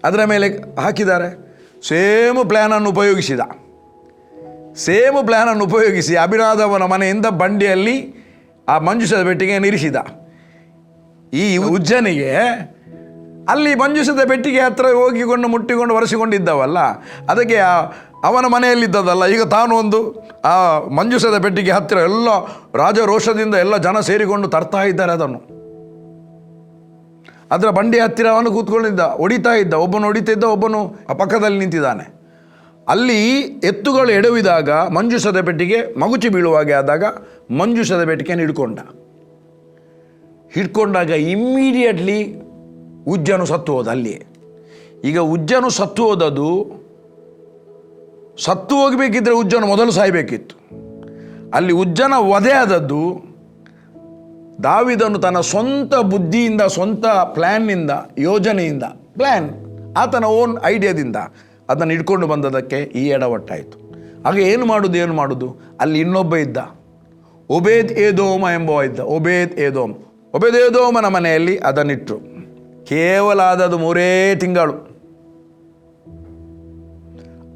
ಅದರ ಮೇಲೆ ಹಾಕಿದ್ದಾರೆ. ಸೇಮ್ ಪ್ಲ್ಯಾನನ್ನು ಉಪಯೋಗಿಸಿ ಅಭಿನಾದಾಬನ ಮನೆಯಿಂದ ಬಂಡಿಯಲ್ಲಿ ಆ ಮಂಜೂಷದ ಬೆಟ್ಟಿಗೆ ನಿಲ್ಲಿಸಿದ. ಈ ಉಜ್ಜನಿಗೆ ಅಲ್ಲಿ ಮಂಜೂಷದ ಬೆಟ್ಟಿಗೆ ಹತ್ರ ಹೋಗಿಕೊಂಡು ಮುಟ್ಟಿಕೊಂಡು ಒರೆಸಿಕೊಂಡಿದ್ದವಲ್ಲ, ಅದಕ್ಕೆ ಅವನ ಮನೆಯಲ್ಲಿದ್ದದಲ್ಲ. ಈಗ ತಾನು ಒಂದು ಆ ಮಂಜೂಷದ ಬೆಟ್ಟಿಗೆ ಹತ್ತಿರ ಎಲ್ಲ ರಾಜರೋಷದಿಂದ ಎಲ್ಲ ಜನ ಸೇರಿಕೊಂಡು ತರ್ತಾ ಇದ್ದಾರೆ ಅದನ್ನು. ಅದರ ಬಂಡಿ ಹತ್ತಿರ ಅವನು ಕೂತ್ಕೊಂಡಿದ್ದ, ಹೊಡಿತಾ ಇದ್ದ. ಒಬ್ಬನು ಹೊಡಿತಿದ್ದ, ಒಬ್ಬನು ಆ ಪಕ್ಕದಲ್ಲಿ ನಿಂತಿದ್ದಾನೆ. ಅಲ್ಲಿ ಎತ್ತುಗಳು ಎಡವಿದಾಗ ಮಂಜೂಷದ ಪೆಟ್ಟಿಗೆ ಮಗುಚಿ ಬೀಳುವಾಗೆ ಆದಾಗ ಮಂಜೂಷದ ಪೆಟ್ಟಿಗೆಯನ್ನು ಹಿಡ್ಕೊಂಡಾಗ ಇಮ್ಮಿಡಿಯೇಟ್ಲಿ ಉಜ್ಜನು ಸತ್ತು ಹೋದ ಅಲ್ಲಿಯೇ. ಈಗ ಉಜ್ಜನು ಸತ್ತು ಹೋದದು, ಸತ್ತು ಹೋಗಬೇಕಿದ್ರೆ ಉಜ್ಜನು ಮೊದಲು ಸಾಯಬೇಕಿತ್ತು. ಅಲ್ಲಿ ಉಜ್ಜನ ವಧೆ ಆದದ್ದು ದಾವೀದನು ತನ್ನ ಸ್ವಂತ ಬುದ್ಧಿಯಿಂದ, ಸ್ವಂತ ಪ್ಲ್ಯಾನ್ನಿಂದ, ಯೋಜನೆಯಿಂದ, ಆತನ ಓನ್ ಐಡಿಯಾದಿಂದ ಅದನ್ನು ಹಿಡ್ಕೊಂಡು ಬಂದದಕ್ಕೆ ಈ ಎಡವಟ್ಟಾಯಿತು. ಆಗ ಏನು ಮಾಡೋದು? ಅಲ್ಲಿ ಇನ್ನೊಬ್ಬ ಇದ್ದ, ಒಬೇದ್ ಏದೋಮ ಎಂಬುವ ಇದ್ದ. ಒಬೇದ್ ಏದೋಮನ ಮನೆಯಲ್ಲಿ ಅದನ್ನಿಟ್ಟರು. ಕೇವಲ ಆದದು 3 ತಿಂಗಳು.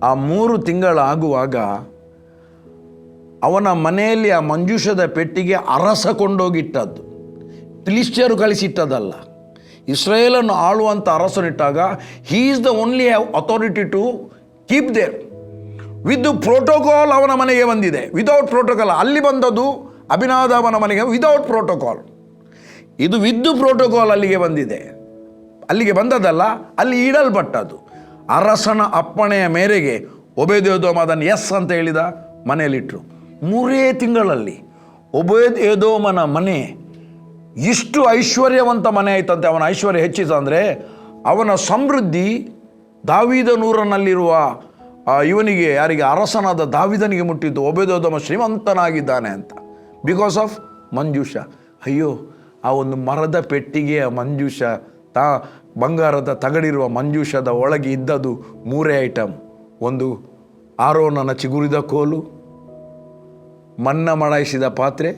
ಆ 3 ತಿಂಗಳಾಗುವಾಗ ಅವನ ಮನೆಯಲ್ಲಿ ಆ ಮಂಜೂಷದ ಪೆಟ್ಟಿಗೆ ಅರಸ ಕೊಂಡೋಗಿಟ್ಟದ್ದು, ಫಿಲಿಸ್ಟಿಯರು ಕಳಿಸಿಟ್ಟದಲ್ಲ. ಇಸ್ರೇಲನ್ನು ಆಳುವಂಥ ಅರಸನಿಟ್ಟಾಗ he is the only authority to keep there. With protocol ಅವನ ಮನೆಗೆ ಬಂದಿದೆ, ವಿದೌಟ್ ಪ್ರೋಟೋಕಾಲ್ ಅಲ್ಲಿ ಬಂದದ್ದು ಅಭಿನಾದಾಬನ ಮನೆಗೆ ವಿದೌಟ್ ಪ್ರೋಟೋಕಾಲ್. ಇದು ವಿದ್ ಪ್ರೋಟೋಕಾಲ್ ಅಲ್ಲಿಗೆ ಬಂದಿದೆ. ಅಲ್ಲಿಗೆ ಬಂದದಲ್ಲ, ಅಲ್ಲಿ ಇಡಲ್ಪಟ್ಟದ್ದು. ಅರಸನ ಅಪ್ಪಣೆಯ ಮೇರೆಗೆ ಒಬೇದೆದೋಮ ಅದನ್ನು ಎಸ್ ಅಂತ ಹೇಳಿದ, ಮನೆಯಲ್ಲಿಟ್ಟರು. 3 ತಿಂಗಳಲ್ಲಿ ಒಬೇದ್ ಏದೋಮನ ಮನೆ ಇಷ್ಟು ಐಶ್ವರ್ಯವಂತ ಮನೆ ಆಯ್ತಂತೆ. ಅವನ ಐಶ್ವರ್ಯ ಹೆಚ್ಚಿತ ಅಂದರೆ ಅವನ ಸಮೃದ್ಧಿ ದಾವೀದನೂರನಲ್ಲಿರುವ ಇವನಿಗೆ, ಯಾರಿಗೆ, ಅರಸನಾದ ದಾವೀದನಿಗೆ ಮುಟ್ಟಿದ್ದು. ಒಬೇದೆದೋಮ ಶ್ರೀಮಂತನಾಗಿದ್ದಾನೆ ಅಂತ, ಬಿಕಾಸ್ ಆಫ್ ಮಂಜೂಷ. ಅಯ್ಯೋ, ಆ ಒಂದು ಮರದ ಪೆಟ್ಟಿಗೆಯ ಮಂಜೂಷ, ಬಂಗಾರದ ತಗಡಿರುವ ಮಂಜೂಷದ ಒಳಗೆ ಇದ್ದದ್ದು 3 ಐಟಮ್. ಒಂದು ಆರೋನನ ಚಿಗುರಿದ ಕೋಲು, ಮನ್ನ ಮಡಾಯಿಸಿದ ಪಾತ್ರೆ,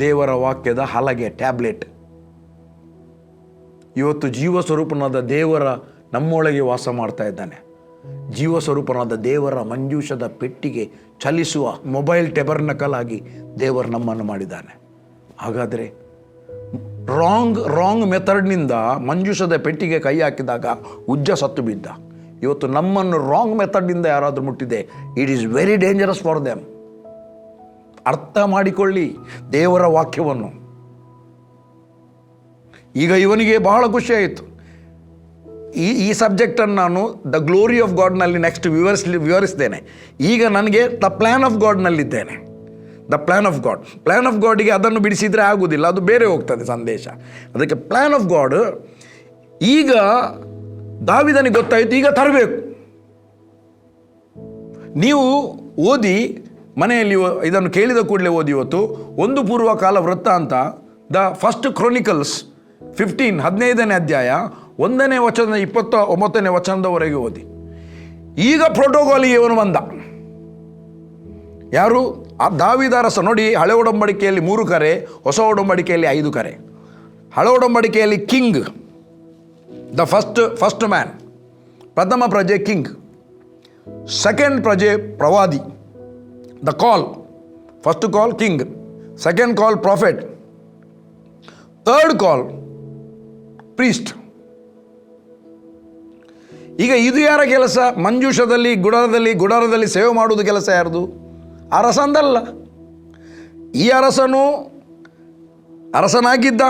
ದೇವರ ವಾಕ್ಯದ ಹಲಗೆ, ಟ್ಯಾಬ್ಲೆಟ್. ಇವತ್ತು ಜೀವಸ್ವರೂಪನಾದ ದೇವರ ನಮ್ಮೊಳಗೆ ವಾಸ ಮಾಡ್ತಾ ಇದ್ದಾನೆ. ಜೀವಸ್ವರೂಪನಾದ ದೇವರ ಮಂಜೂಷದ ಪೆಟ್ಟಿಗೆ ಚಲಿಸುವ ಮೊಬೈಲ್ ಟೆಬರ್ನಕಲ್ ಆಗಿ ದೇವರು ನಮ್ಮನ್ನು ಮಾಡಿದ್ದಾನೆ. ಹಾಗಾದರೆ ರಾಂಗ್ ಮೆಥಡ್ನಿಂದ ಮಂಜೂಷದ ಪೆಟ್ಟಿಗೆ ಕೈ ಹಾಕಿದಾಗ ಉಜ್ಜ ಸತ್ತು ಬಿದ್ದ. ಇವತ್ತು ನಮ್ಮನ್ನು ರಾಂಗ್ ಮೆಥಡ್ನಿಂದ ಯಾರಾದರೂ ಮುಟ್ಟಿದೆ, it is very dangerous for them. ಅರ್ಥ ಮಾಡಿಕೊಳ್ಳಿ ದೇವರ ವಾಕ್ಯವನ್ನು. ಈಗ ಇವನಿಗೆ ಬಹಳ ಖುಷಿಯಾಯಿತು. ಈ ಸಬ್ಜೆಕ್ಟನ್ನು ನಾನು ದ ಗ್ಲೋರಿ ಆಫ್ ಗಾಡ್ನಲ್ಲಿ ನೆಕ್ಸ್ಟ್ ವಿವರಿಸ್ತೇನೆ. ಈಗ ನನಗೆ ದ ಪ್ಲ್ಯಾನ್ ಆಫ್ ಗಾಡ್ನಲ್ಲಿದ್ದೇನೆ. ದ ಪ್ಲ್ಯಾನ್ ಆಫ್ ಗಾಡಿಗೆ ಅದನ್ನು ಬಿಡಿಸಿದರೆ ಆಗುವುದಿಲ್ಲ, ಅದು ಬೇರೆ ಹೋಗ್ತದೆ ಸಂದೇಶ. ಅದಕ್ಕೆ ಪ್ಲ್ಯಾನ್ ಆಫ್ ಗಾಡ್ ಈಗ ದಾವೀದನಿಗೆ ಗೊತ್ತಾಯಿತು, ಈಗ ತರಬೇಕು. ನೀವು ಓದಿ ಮನೆಯಲ್ಲಿ ಇದನ್ನು ಕೇಳಿದ ಕೂಡಲೇ ಓದಿ. ಇವತ್ತು 1 ಪೂರ್ವಕಾಲ ವೃತ್ತಾಂತ, ದ ಫಸ್ಟ್ ಕ್ರೋನಿಕಲ್ಸ್ 15ನೇ ಅಧ್ಯಾಯ 1ನೇ ವಚನ 29ನೇ ವಚನದವರೆಗೆ ಓದಿ. ಈಗ ಪ್ರೋಟೋಕಾಲಿಗೆ ಇವನು ಬಂದ. ಯಾರು? ಆ ದಾವೀದ ಅರಸ. ನೋಡಿ, ಹಳೆ ಒಡಂಬಡಿಕೆಯಲ್ಲಿ 3 ಕರೆ, ಹೊಸ ಒಡಂಬಡಿಕೆಯಲ್ಲಿ 5 ಕರೆ. ಹಳೆ ಒಡಂಬಡಿಕೆಯಲ್ಲಿ ಕಿಂಗ್, ದ ಫಸ್ಟ್ ಮ್ಯಾನ್, ಪ್ರಥಮ ಪ್ರಜೆ ಕಿಂಗ್. ಸೆಕೆಂಡ್ ಪ್ರಜೆ ಪ್ರವಾದಿ, the call. First call king, second call prophet, third call priest. ಈಗ ಇದು ಯಾರ ಕೆಲಸ? ಮಂಜೂಷದಲ್ಲಿ ಗುಡಾರದಲ್ಲಿ ಸೇವೆ ಮಾಡುವುದು ಕೆಲಸ ಯಾರ್ದು? ಅರಸಂದಲ್ಲ. ಈ ಅರಸನು ಅರಸನಾಗಿದ್ದ,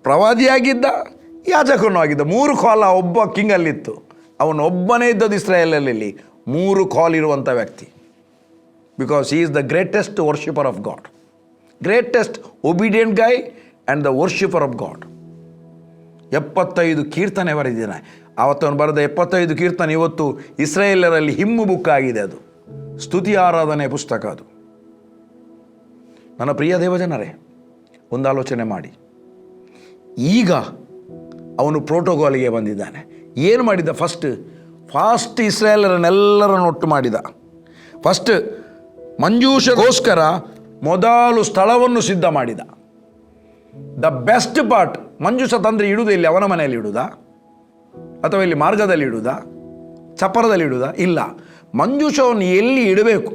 ಪ್ರವಾದಿಯಾಗಿದ್ದ, ಯಾಜಕನೂ ಆಗಿದ್ದ. 3 ಕಾಲ ಒಬ್ಬ ಕಿಂಗಲ್ಲಿತ್ತು. ಅವನೊಬ್ಬನೇ ಇದ್ದದ್ದು ಇಸ್ರಾಯೇಲಲ್ಲಿ 3 ಕಾಲ್ ಇರುವಂಥ ವ್ಯಕ್ತಿ. Because he is the greatest worshipper of god, greatest obedient Guy and the worshipper of god. 75 ಕೀರ್ತನೆ ಬರೆದಿದ್ದಾನೆ. ಅವತ್ತವನು ಬರೆದ 75 ಕೀರ್ತನೆ ಇವತ್ತು ಇಸ್ರಾಯೇಲರಲ್ಲಿ ಹಿಮ್ಮು ಬುಕ್ ಆಗಿದೆ. ಅದು ಸ್ತುತಿ ಆರಾಧನೆ ಪುಸ್ತಕ. ಅದು ನನ್ನ ಪ್ರಿಯ ದೇವಜನರೇ, ಒಂದು ಆಲೋಚನೆ ಮಾಡಿ. ಈಗ ಅವನು ಪ್ರೋಟೋಕಾಲಿಗೆ ಬಂದಿದ್ದಾನೆ. ಏನು ಮಾಡಿದ? ಫಾಸ್ಟ್ ಇಸ್ರಾಯೇಲರನ್ನೆಲ್ಲರನ್ನು ಒಟ್ಟು ಮಾಡಿದ. ಫಸ್ಟ್ ಮಂಜೂಷಗೋಸ್ಕರ ಮೊದಲು ಸ್ಥಳವನ್ನು ಸಿದ್ಧ ಮಾಡಿದ. The best part. ಮಂಜೂಷ ತಂದರೆ ಇಡುವುದು ಇಲ್ಲಿ ಅವನ ಮನೆಯಲ್ಲಿ ಇಡುವುದಾ, ಅಥವಾ ಇಲ್ಲಿ ಮಾರ್ಗದಲ್ಲಿ ಇಡುವುದಾ, ಚಪ್ಪರದಲ್ಲಿ ಇಡುವುದಾ? ಇಲ್ಲ. ಮಂಜೂಷವನ್ನು ಎಲ್ಲಿ ಇಡಬೇಕು,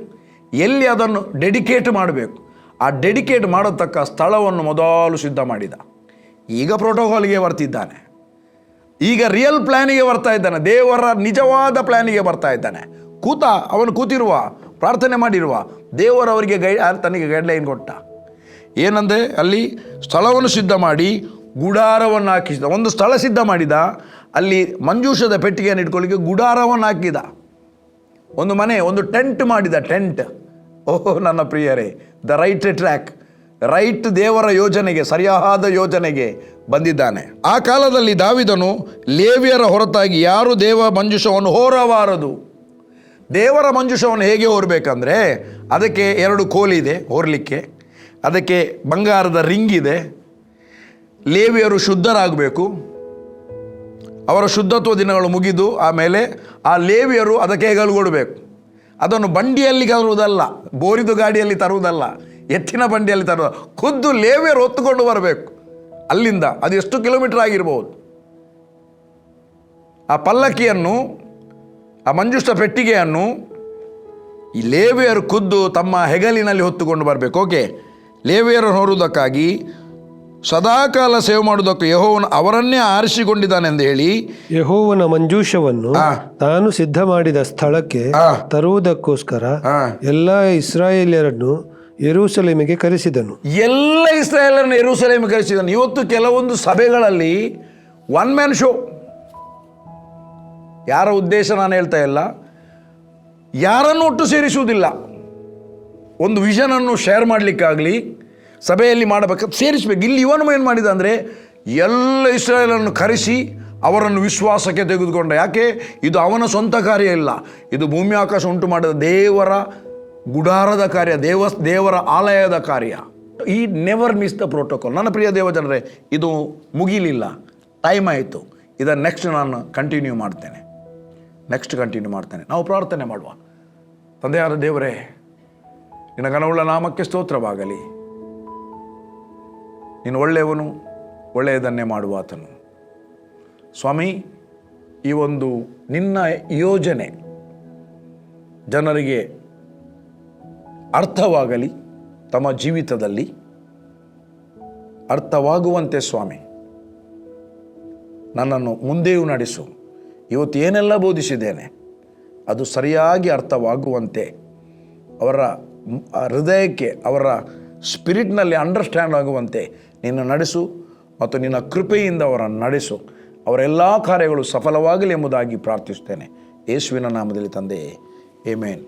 ಎಲ್ಲಿ ಅದನ್ನು ಡೆಡಿಕೇಟ್ ಮಾಡಬೇಕು, ಆ ಡೆಡಿಕೇಟ್ ಮಾಡತಕ್ಕ ಸ್ಥಳವನ್ನು ಮೊದಲು ಸಿದ್ಧ ಮಾಡಿದ. ಈಗ ಪ್ರೋಟೋಕಾಲ್ಗೆ ಬರ್ತಿದ್ದಾನೆ. ಈಗ ರಿಯಲ್ ಪ್ಲ್ಯಾನಿಗೆ ಬರ್ತಾ ಇದ್ದಾನೆ. ದೇವರ ನಿಜವಾದ ಪ್ಲ್ಯಾನಿಗೆ ಬರ್ತಾ ಇದ್ದಾನೆ. ಅವನು ಕೂತಿರುವ, ಪ್ರಾರ್ಥನೆ ಮಾಡಿರುವ, ದೇವರವರಿಗೆ ತನಗೆ ಗೈಡ್ಲೈನ್ ಕೊಟ್ಟ. ಏನಂದರೆ ಅಲ್ಲಿ ಸ್ಥಳವನ್ನು ಸಿದ್ಧ ಮಾಡಿ ಗುಡಾರವನ್ನು ಹಾಕಿಸಿದ. ಒಂದು ಸ್ಥಳ ಸಿದ್ಧ ಮಾಡಿದ, ಅಲ್ಲಿ ಮಂಜೂಷದ ಪೆಟ್ಟಿಗೆಯನ್ನು ಇಟ್ಕೊಳ್ಳಿಕ್ಕೆ ಗುಡಾರವನ್ನು ಹಾಕಿದ. ಒಂದು ಮನೆ, ಒಂದು ಟೆಂಟ್ ಮಾಡಿದ. ಟೆಂಟ್. ಓಹೋ ನನ್ನ ಪ್ರಿಯರೇ, ದ ರೈಟ್ ಟ್ರ್ಯಾಕ್, ರೈಟ್ ದೇವರ ಯೋಜನೆಗೆ, ಸರಿಯಾದ ಯೋಜನೆಗೆ ಬಂದಿದ್ದಾನೆ. ಆ ಕಾಲದಲ್ಲಿ ದಾವೀದನು ಲೇವಿಯರ ಹೊರತಾಗಿ ಯಾರು ದೇವ ಮಂಜೂಷವನ್ನು ಹೊರಬಾರದು. ದೇವರ ಮಂಜೂಷವನ್ನು ಹೇಗೆ ಹೊರಬೇಕಂದ್ರೆ, ಅದಕ್ಕೆ 2 ಕೋಲಿದೆ ಹೊರಲಿಕ್ಕೆ, ಅದಕ್ಕೆ ಬಂಗಾರದ ರಿಂಗ್ ಇದೆ. ಲೇವಿಯರು ಶುದ್ಧರಾಗಬೇಕು. ಅವರ ಶುದ್ಧತ್ವ ದಿನಗಳು ಮುಗಿದು ಆಮೇಲೆ ಆ ಲೇವಿಯರು ಅದಕ್ಕೆ ಹೆಗಲುಗೊಡಬೇಕು. ಅದನ್ನು ಬಂಡಿಯಲ್ಲಿ ತರುವುದಲ್ಲ, ಬೋರಿದು ಗಾಡಿಯಲ್ಲಿ ತರುವುದಲ್ಲ, ಎತ್ತಿನ ಬಂಡಿಯಲ್ಲಿ ತರುವ, ಖುದ್ದು ಲೇವಿಯರು ಹೊತ್ತುಕೊಂಡು ಬರಬೇಕು ಅಲ್ಲಿಂದ. ಅದು ಎಷ್ಟು ಕಿಲೋಮೀಟರ್ ಆಗಿರ್ಬೋದು. ಆ ಪಲ್ಲಕ್ಕಿಯನ್ನು, ಆ ಮಂಜೂಷ ಪೆಟ್ಟಿಗೆಯನ್ನು ಈ ಲೇವಿಯರು ಖುದ್ದು ತಮ್ಮ ಹೆಗಲಿನಲ್ಲಿ ಹೊತ್ತುಕೊಂಡು ಬರಬೇಕು. ಓಕೆ, ಲೇವಿಯರನ್ನು ಹೊರುವುದಕ್ಕಾಗಿ ಸದಾಕಾಲ ಸೇವೆ ಮಾಡುವುದಕ್ಕೂ ಯೆಹೋವನು ಅವರನ್ನೇ ಆರಿಸಿಕೊಂಡಿದ್ದಾನೆಂದು ಹೇಳಿ ಯೆಹೋವನ ಮಂಜೂಷವನ್ನು ತಾನು ಸಿದ್ಧ ಮಾಡಿದ ಸ್ಥಳಕ್ಕೆ ತರುವುದಕ್ಕೋಸ್ಕರ ಎಲ್ಲ ಇಸ್ರಾಯೇಲ್ಯರನ್ನು ಯೆರೂಸಲೇಮಿಗೆ ಕರೆಸಿದನು. ಎಲ್ಲ ಇಸ್ರಾಯೇಲರನ್ನು ಯೆರೂಸಲೇಮಿಗೆ ಕರೆಸಿದನು. ಇವತ್ತು ಕೆಲವೊಂದು ಸಭೆಗಳಲ್ಲಿ ಒನ್ ಮ್ಯಾನ್ ಶೋ. ಯಾರ ಉದ್ದೇಶ ನಾನು ಹೇಳ್ತಾ ಇಲ್ಲ, ಯಾರನ್ನು ಒಟ್ಟು ಸೇರಿಸುವುದಿಲ್ಲ. ಒಂದು ವಿಷನನ್ನು ಶೇರ್ ಮಾಡಲಿಕ್ಕಾಗಲಿ, ಸಭೆಯಲ್ಲಿ ಮಾಡಬೇಕಾದ್ರೆ ಸೇರಿಸಬೇಕು. ಇಲ್ಲಿ ಇವನು ಏನು ಮಾಡಿದ ಅಂದರೆ, ಎಲ್ಲ ಇಸ್ರಾಯೇಲನ್ನು ಕರೆಸಿ ಅವರನ್ನು ವಿಶ್ವಾಸಕ್ಕೆ ತೆಗೆದುಕೊಂಡ. ಯಾಕೆ? ಇದು ಅವನ ಸ್ವಂತ ಕಾರ್ಯ ಇಲ್ಲ, ಇದು ಭೂಮಿ ಆಕಾಶ ಉಂಟು ಮಾಡಿದ ದೇವರ ಗುಡಾರದ ಕಾರ್ಯ, ದೇವರ ಆಲಯದ ಕಾರ್ಯ. ಈ ನೆವರ್ ಮಿಸ್ ದ ಪ್ರೋಟೋಕಾಲ್. ನನ್ನ ಪ್ರಿಯ ದೇವಜನರೇ, ಇದು ಮುಗಿಲಿಲ್ಲ, ಟೈಮ್ ಆಯಿತು. ಇದನ್ನು ನೆಕ್ಸ್ಟ್ ನಾನು ಕಂಟಿನ್ಯೂ ಮಾಡ್ತೇನೆ. ನಾವು ಪ್ರಾರ್ಥನೆ ಮಾಡುವ. ತಂದೆಯಾದ ದೇವರೇ, ನಿನ್ನ ಘನವುಳ್ಳ ನಾಮಕ್ಕೆ ಸ್ತೋತ್ರವಾಗಲಿ. ನೀನು ಒಳ್ಳೆಯವನು, ಒಳ್ಳೆಯದನ್ನೇ ಮಾಡುವಾತನು. ಸ್ವಾಮಿ, ಈ ಒಂದು ನಿನ್ನ ಯೋಜನೆ ಜನರಿಗೆ ಅರ್ಥವಾಗಲಿ, ತಮ್ಮ ಜೀವಿತದಲ್ಲಿ ಅರ್ಥವಾಗುವಂತೆ ಸ್ವಾಮಿ ನನ್ನನ್ನು ಮುಂದೆಯೂ ನಡೆಸು. ಇವತ್ತು ಏನೆಲ್ಲ ಬೋಧಿಸಿದ್ದೇನೆ ಅದು ಸರಿಯಾಗಿ ಅರ್ಥವಾಗುವಂತೆ, ಅವರ ಹೃದಯಕ್ಕೆ, ಅವರ ಸ್ಪಿರಿಟ್ನಲ್ಲಿ ಅಂಡರ್ಸ್ಟ್ಯಾಂಡ್ ಆಗುವಂತೆ ನಿನ್ನ ನಡೆಸು ಮತ್ತು ನಿನ್ನ ಕೃಪೆಯಿಂದ ಅವರನ್ನು ನಡೆಸು. ಅವರೆಲ್ಲ ಕಾರ್ಯಗಳು ಸಫಲವಾಗಲಿ ಎಂಬುದಾಗಿ ಪ್ರಾರ್ಥಿಸುತ್ತೇನೆ. ಯೇಸುವಿನ ನಾಮದಲ್ಲಿ ತಂದೆಯೇ, ಆಮೆನ್.